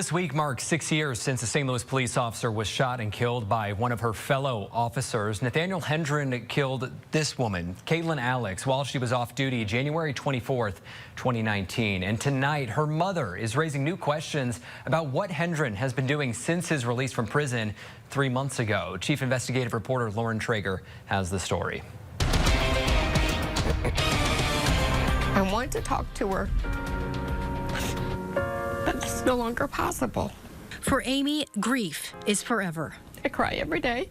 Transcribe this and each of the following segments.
This week marks 6 years since a St. Louis police officer was shot and killed by one of her fellow officers. Nathaniel Hendren killed this woman, Caitlin Alex, while she was off duty January 24th, 2019. And tonight, her mother is raising new questions about what Hendren has been doing since his release from prison 3 months ago. Chief Investigative Reporter Lauren Traeger has the story. I wanted to talk to her, but it's no longer possible. For Amy, grief is forever. I cry every day,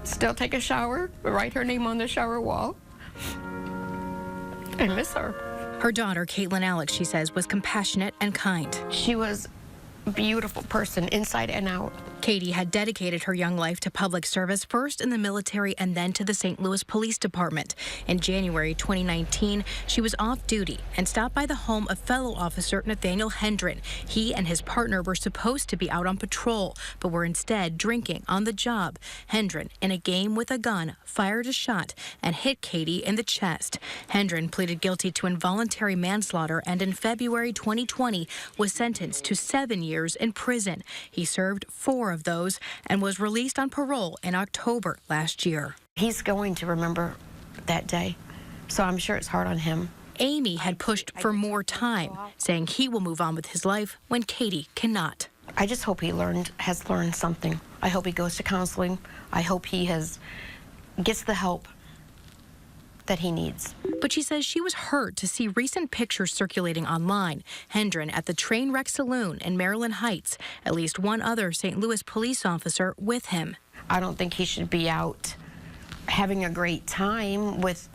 still take a shower, write her name on the shower wall. I miss her. Her daughter, Caitlin Alex, she says, was compassionate and kind. She was a beautiful person, inside and out. Katie had dedicated her young life to public service, first in the military and then to the St. Louis Police Department. In January 2019, she was off duty and stopped by the home of fellow officer Nathaniel Hendren. He and his partner were supposed to be out on patrol, but were instead drinking on the job. Hendren, in a game with a gun, fired a shot and hit Katie in the chest. Hendren pleaded guilty to involuntary manslaughter and in February 2020 was sentenced to 7 years in prison. He served 4 of those and was released on parole in October last year. He's going to remember that day, so I'm sure it's hard on him. Amy had pushed for more time, saying he will move on with his life when Katie cannot. I just hope he has learned something. I hope he goes to counseling. I hope he gets the help that he needs. But she says she was hurt to see recent pictures circulating online. Hendren at the Trainwreck Saloon in Maryland Heights, at least one other St. Louis police officer with him. I don't think he should be out having a great time with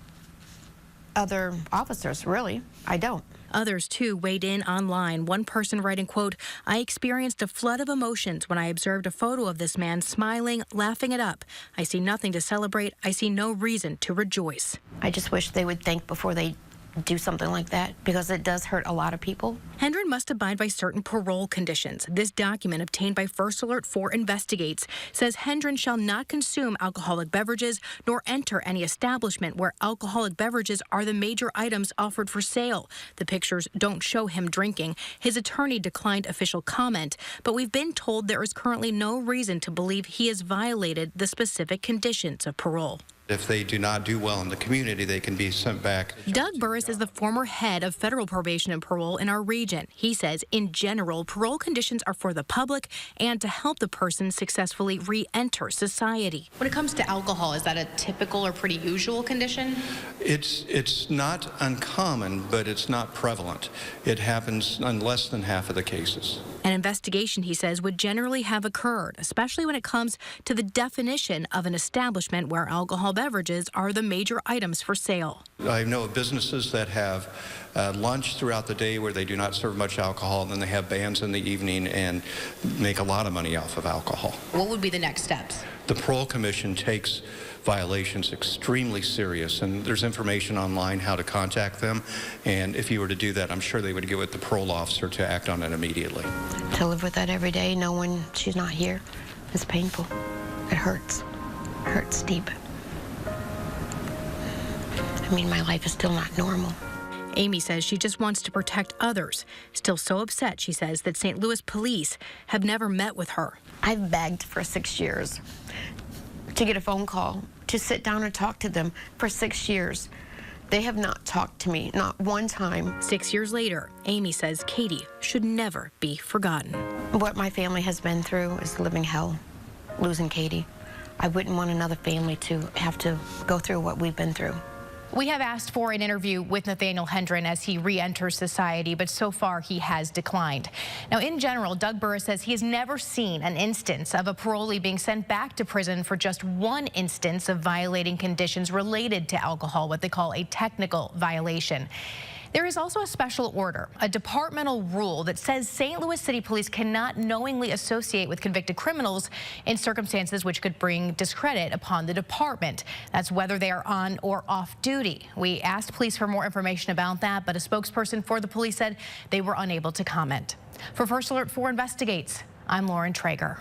other officers, really. I don't. Others, too, weighed in online. One person writing, quote, "I experienced a flood of emotions when I observed a photo of this man smiling, laughing it up. I see nothing to celebrate. I see no reason to rejoice." I just wish they would think before they do something like that, because it does hurt a lot of people. Hendren must abide by certain parole conditions. This document, obtained by First Alert 4 Investigates, says Hendren shall not consume alcoholic beverages nor enter any establishment where alcoholic beverages are the major items offered for sale. The pictures don't show him drinking. His attorney declined official comment, but we've been told there is currently no reason to believe he has violated the specific conditions of parole. If they do not do well in the community, they can be sent back. Doug Burris is the former head of federal probation and parole in our region. He says, in general, parole conditions are for the public and to help the person successfully re-enter society. When it comes to alcohol, is that a typical or pretty usual condition? It's not uncommon, but it's not prevalent. It happens in less than half of the cases. An investigation, he says, would generally have occurred, especially when it comes to the definition of an establishment where alcohol beverages are the major items for sale. I know of businesses that have lunch throughout the day where they do not serve much alcohol, and then they have bands in the evening and make a lot of money off of alcohol. What would be the next steps? The Parole Commission takes violations extremely serious, and there's information online how to contact them, and if you were to do that, I'm sure they would get with the parole officer to act on it immediately. To live with that every day, knowing she's not here, is painful. It hurts. It hurts deep. I mean, my life is still not normal. Amy says she just wants to protect others. Still so upset, she says, that St. Louis police have never met with her. I've begged for 6 years to get a phone call, to sit down and talk to them for 6 years. They have not talked to me, not one time. 6 years later, Amy says Katie should never be forgotten. What my family has been through is living hell, losing Katie. I wouldn't want another family to have to go through what we've been through. We have asked for an interview with Nathaniel Hendren as he re-enters society, but so far he has declined. Now, in general, Doug Burris says he has never seen an instance of a parolee being sent back to prison for just one instance of violating conditions related to alcohol, what they call a technical violation. There is also a special order, a departmental rule that says St. Louis City Police cannot knowingly associate with convicted criminals in circumstances which could bring discredit upon the department. That's whether they are on or off duty. We asked police for more information about that, but a spokesperson for the police said they were unable to comment. For First Alert 4 Investigates, I'm Lauren Traeger.